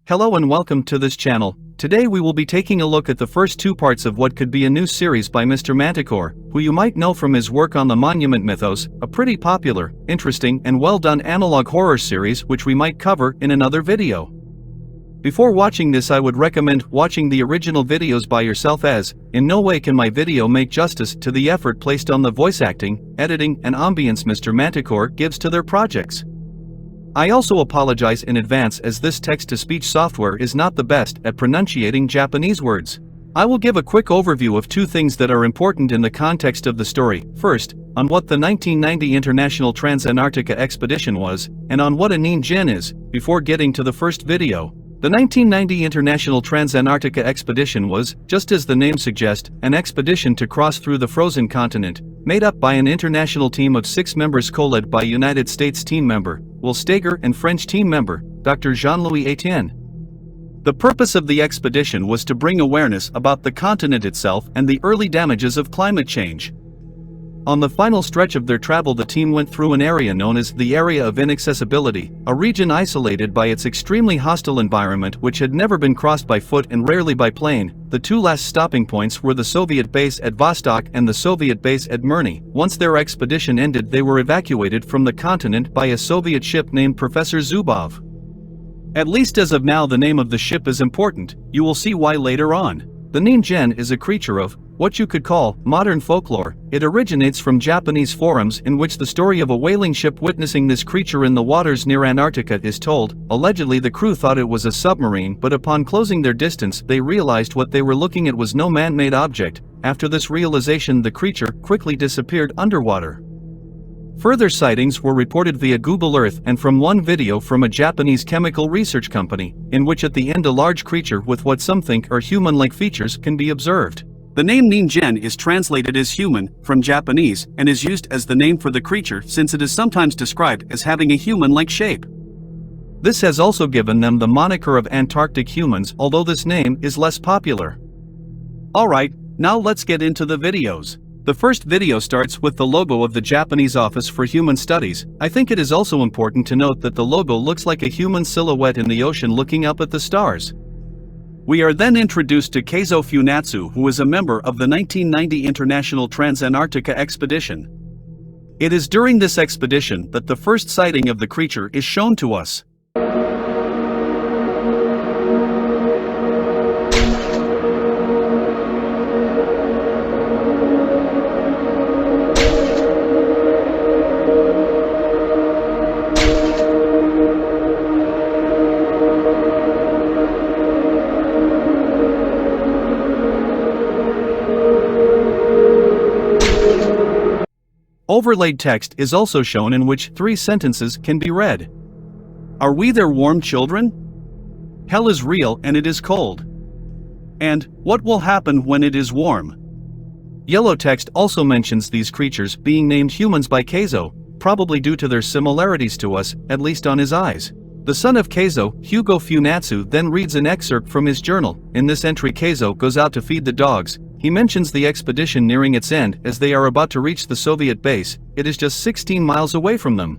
Hello and welcome to this channel. Today we will be taking a look at the first two parts of what could be a new series by Mr. Manticore, who you might know from his work on the Monument Mythos, a pretty popular, interesting and well done analog horror series which we might cover in another video. Before watching this, I would recommend watching the original videos by yourself, as in no way can my video make justice to the effort placed on the voice acting, editing and ambience Mr. Manticore gives to their projects. I also apologize in advance, as this text-to-speech software is not the best at pronunciating Japanese words. I will give a quick overview of two things that are important in the context of the story. First, on what the 1990 International Trans-Antarctica Expedition was, and on what a Ningen is, before getting to the first video. The 1990 International Trans-Antarctica Expedition was, just as the name suggests, an expedition to cross through the frozen continent, made up by an international team of 6 members co-led by United States team member Will Steger and French team member Dr. Jean-Louis Etienne. The purpose of the expedition was to bring awareness about the continent itself and the early damages of climate change. On the final stretch of their travel, the team went through an area known as the Area of Inaccessibility, a region isolated by its extremely hostile environment which had never been crossed by foot and rarely by plane. The two last stopping points were the Soviet base at Vostok and the Soviet base at Mirny. Once their expedition ended, they were evacuated from the continent by a Soviet ship named Professor Zubov. At least as of now, the name of the ship is important. You will see why later on. The Ningen is a creature of what you could call modern folklore. It originates from Japanese forums in which the story of a whaling ship witnessing this creature in the waters near Antarctica is told. Allegedly, the crew thought it was a submarine, but upon closing their distance they realized what they were looking at was no man-made object. After this realization, the creature quickly disappeared underwater. Further sightings were reported via Google Earth and from one video from a Japanese chemical research company, in which at the end a large creature with what some think are human-like features can be observed. The name Ningen is translated as human from Japanese and is used as the name for the creature, since it is sometimes described as having a human-like shape. This has also given them the moniker of Antarctic humans, although this name is less popular. Alright, now let's get into the videos. The first video starts with the logo of the Japanese Office for Human Studies. I think it is also important to note that the logo looks like a human silhouette in the ocean looking up at the stars. We are then introduced to Keizo Funatsu, who is a member of the 1990 International Trans-Antarctica Expedition. It is during this expedition that the first sighting of the creature is shown to us. Overlaid text is also shown, in which 3 sentences can be read. Are we their warm children? Hell is real and it is cold. And what will happen when it is warm? Yellow text also mentions these creatures being named humans by Keizo, probably due to their similarities to us, at least on his eyes. The son of Keizo, Hugo Funatsu, then reads an excerpt from his journal. In this entry, Keizo goes out to feed the dogs. He mentions the expedition nearing its end as they are about to reach the Soviet base. It is just 16 miles away from them.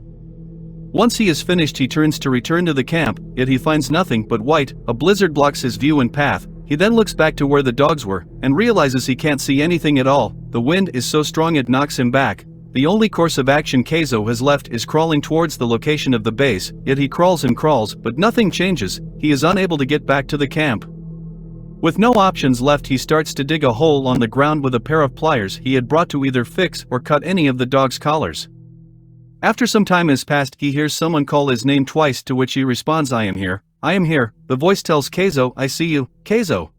Once he is finished, he turns to return to the camp, yet he finds nothing but white. A blizzard blocks his view and path. He then looks back to where the dogs were and realizes he can't see anything at all. The wind is so strong it knocks him back. The only course of action Keizo has left is crawling towards the location of the base, yet he crawls and crawls, but nothing changes. He is unable to get back to the camp. With no options left, he starts to dig a hole on the ground with a pair of pliers he had brought to either fix or cut any of the dog's collars. After some time has passed, he hears someone call his name twice, to which he responds, "I am here, I am here." The voice tells Keizo, "I see you, Keizo."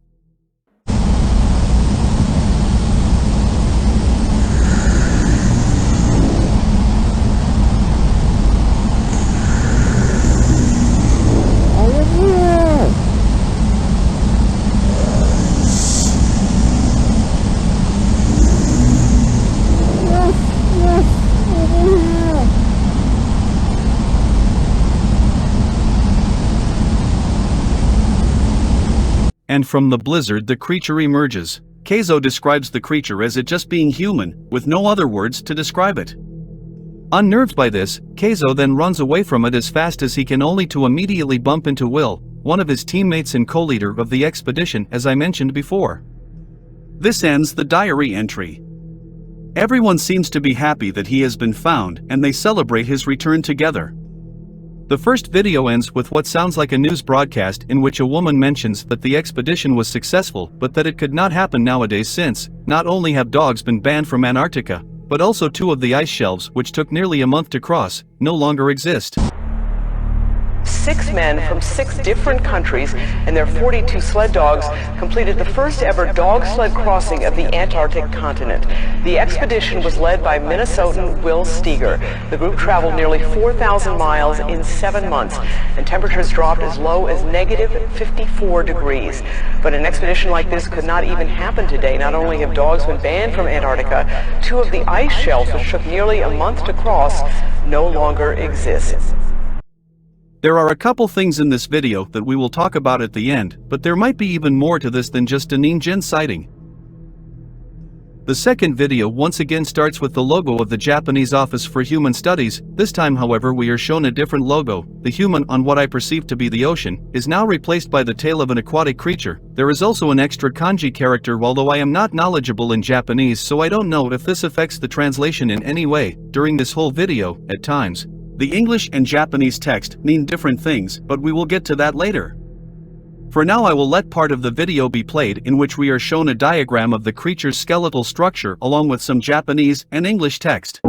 And from the blizzard the creature emerges. Keizo describes the creature as it just being human, with no other words to describe it. Unnerved by this, Keizo then runs away from it as fast as he can, only to immediately bump into Will, one of his teammates and co-leader of the expedition as I mentioned before. This ends the diary entry. Everyone seems to be happy that he has been found and they celebrate his return together. The first video ends with what sounds like a news broadcast in which a woman mentions that the expedition was successful but that it could not happen nowadays since, not only have dogs been banned from Antarctica, but also 2 of the ice shelves which took nearly a month to cross, no longer exist. 6 men from 6 different countries and their 42 sled dogs completed the first ever dog sled crossing of the Antarctic continent. The expedition was led by Minnesotan Will Steger. The group traveled nearly 4,000 miles in 7 months, and temperatures dropped as low as negative 54 degrees. But an expedition like this could not even happen today. Not only have dogs been banned from Antarctica, 2 of the ice shelves, which took nearly a month to cross, no longer exist. There are a couple things in this video that we will talk about at the end, but there might be even more to this than just a Ningen sighting. The second video once again starts with the logo of the Japanese Office for Human Studies. This time, however, we are shown a different logo. The human on what I perceive to be the ocean is now replaced by the tail of an aquatic creature. There is also an extra kanji character, although I am not knowledgeable in Japanese, so I don't know if this affects the translation in any way. During this whole video, at times, the English and Japanese text mean different things, but we will get to that later. For now, I will let part of the video be played in which we are shown a diagram of the creature's skeletal structure along with some Japanese and English text.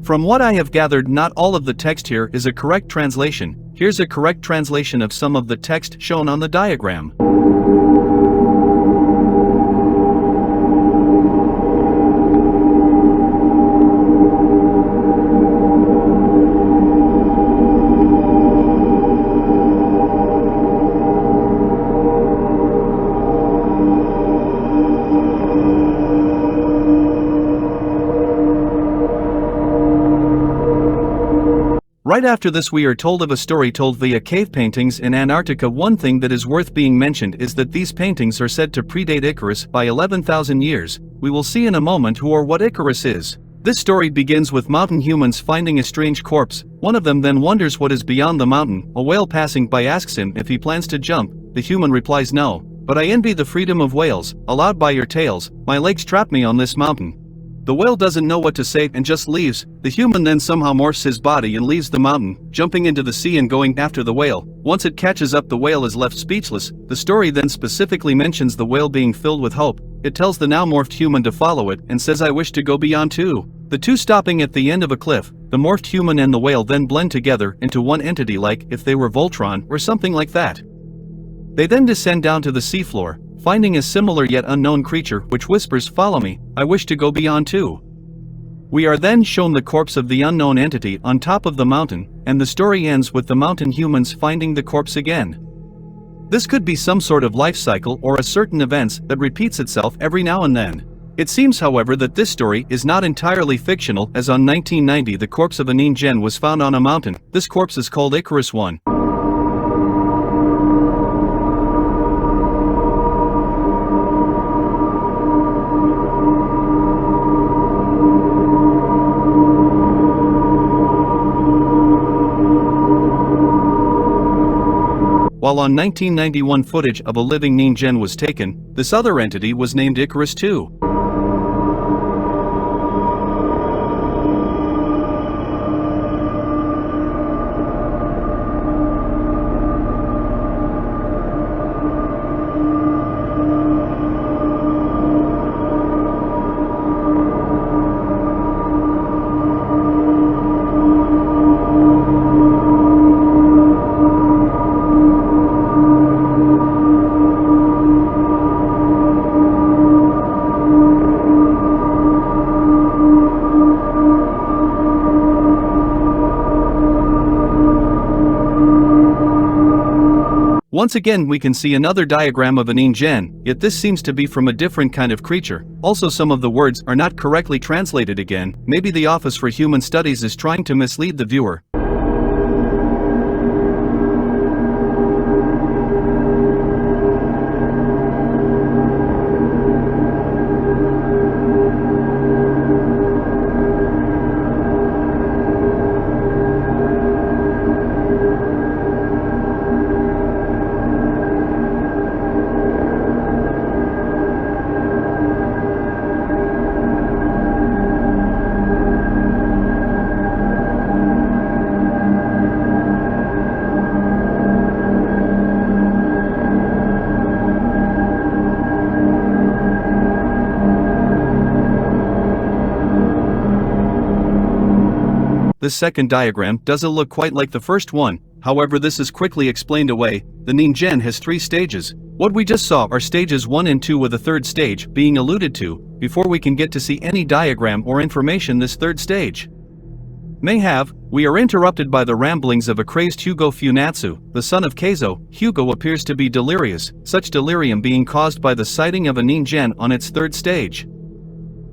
From what I have gathered, not all of the text here is a correct translation. Here's a correct translation of some of the text shown on the diagram. Right after this, we are told of a story told via cave paintings in Antarctica. One thing that is worth being mentioned is that these paintings are said to predate Icarus by 11,000 years. We will see in a moment who or what Icarus is. This story begins with mountain humans finding a strange corpse. One of them then wonders what is beyond the mountain. A whale passing by asks him if he plans to jump. The human replies, "No, but I envy the freedom of whales, allowed by your tails. My legs trap me on this mountain." The whale doesn't know what to say and just leaves. The human then somehow morphs his body and leaves the mountain, jumping into the sea and going after the whale. Once it catches up, the whale is left speechless. The story then specifically mentions the whale being filled with hope. It tells the now morphed human to follow it and says, "I wish to go beyond too." The two stopping at the end of a cliff. The morphed human and the whale then blend together into one entity, like if they were Voltron or something like that. They then descend down to the seafloor, finding a similar yet unknown creature which whispers, "Follow me, I wish to go beyond too." We are then shown the corpse of the unknown entity on top of the mountain, and the story ends with the mountain humans finding the corpse again. This could be some sort of life cycle or a certain events that repeats itself every now and then. It seems, however, that this story is not entirely fictional, as on 1990 the corpse of a Ningen was found on a mountain. This corpse is called Icarus 1. While on 1991 footage of a living Ningen was taken, this other entity was named Icarus II. Once again we can see another diagram of an Ningen, yet this seems to be from a different kind of creature. Also some of the words are not correctly translated again, maybe the Office for Human Studies is trying to mislead the viewer. This second diagram doesn't look quite like the first one, however this is quickly explained away. The Ningen has 3 stages. What we just saw are stages 1 and 2 with a third stage being alluded to, before we can get to see any diagram or information this third stage may have. We are interrupted by the ramblings of a crazed Hugo Funatsu, the son of Keizo. Hugo appears to be delirious, such delirium being caused by the sighting of a Ningen on its third stage.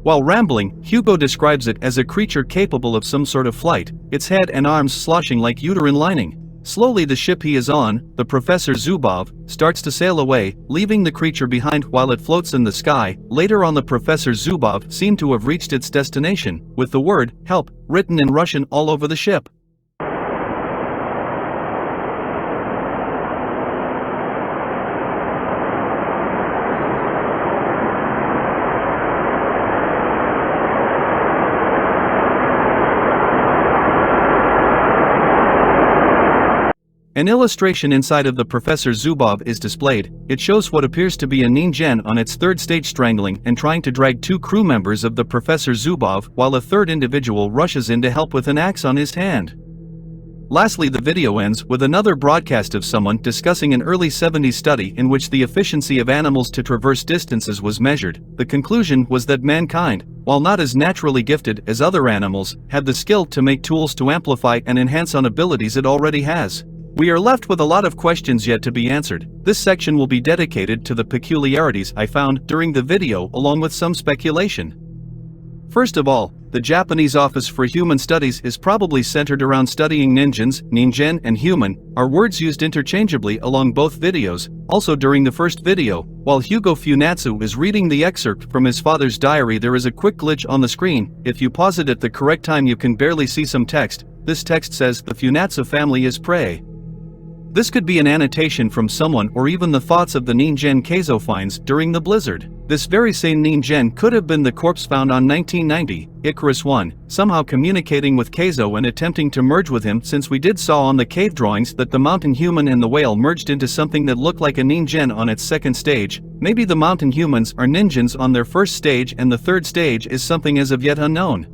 While rambling, Hugo describes it as a creature capable of some sort of flight, its head and arms sloshing like uterine lining. Slowly the ship he is on, the Professor Zubov, starts to sail away, leaving the creature behind while it floats in the sky. Later on the Professor Zubov seemed to have reached its destination, with the word, "help," written in Russian all over the ship. An illustration inside of the Professor Zubov is displayed. It shows what appears to be a Ningen on its third stage strangling and trying to drag 2 crew members of the Professor Zubov, while a third individual rushes in to help with an axe on his hand. Lastly, the video ends with another broadcast of someone discussing an early 70s study in which the efficiency of animals to traverse distances was measured. The conclusion was that mankind, while not as naturally gifted as other animals, had the skill to make tools to amplify and enhance on abilities it already has. We are left with a lot of questions yet to be answered. This section will be dedicated to the peculiarities I found during the video along with some speculation. First of all, the Japanese Office for Human Studies is probably centered around studying Ningen and human are words used interchangeably along both videos. Also during the first video, while Hugo Funatsu is reading the excerpt from his father's diary, there is a quick glitch on the screen. If you pause it at the correct time you can barely see some text. This text says, "The Funatsu family is prey." This could be an annotation from someone or even the thoughts of the Ningen Keizo finds during the blizzard. This very same Ningen could have been the corpse found on 1990, Icarus I, somehow communicating with Keizo and attempting to merge with him, since we did saw on the cave drawings that the mountain human and the whale merged into something that looked like a Ningen on its second stage. Maybe the mountain humans are Ningens on their first stage and the third stage is something as of yet unknown.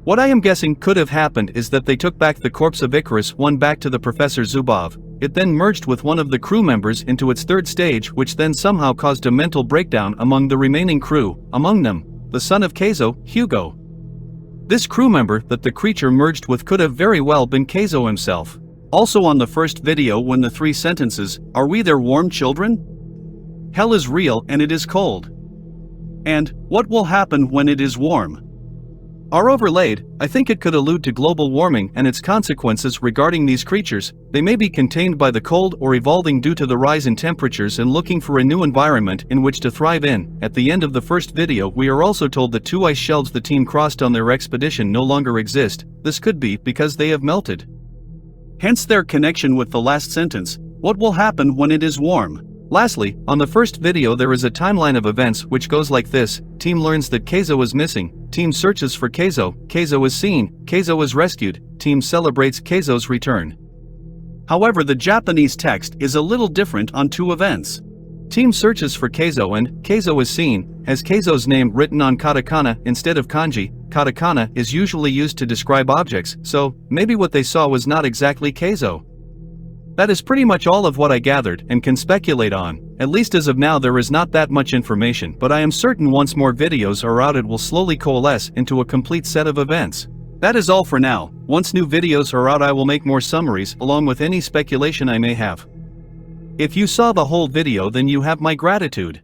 What I am guessing could have happened is that they took back the corpse of Icarus I back to the Professor Zubov. It then merged with one of the crew members into its third stage, which then somehow caused a mental breakdown among the remaining crew, among them, the son of Keizo, Hugo. This crew member that the creature merged with could have very well been Keizo himself. Also on the first video when the 3 sentences, "Are we their warm children? Hell is real and it is cold. And, what will happen when it is warm?" are overlaid. I think it could allude to global warming and its consequences regarding these creatures. They may be contained by the cold or evolving due to the rise in temperatures and looking for a new environment in which to thrive in. At the end of the first video we are also told that 2 ice shelves the team crossed on their expedition no longer exist. This could be because they have melted. Hence their connection with the last sentence. What will happen when it is warm? Lastly, on the first video there is a timeline of events which goes like this: team learns that Keizo is missing, team searches for Keizo, Keizo is seen, Keizo is rescued, team celebrates Keizo's return. However, the Japanese text is a little different on two events. Team searches for Keizo and Keizo is seen has Keizo's name written on katakana instead of kanji. Katakana is usually used to describe objects, so maybe what they saw was not exactly Keizo. That is pretty much all of what I gathered and can speculate on. At least as of now there is not that much information, but I am certain once more videos are out it will slowly coalesce into a complete set of events. That is all for now. Once new videos are out I will make more summaries along with any speculation I may have. If you saw the whole video then you have my gratitude.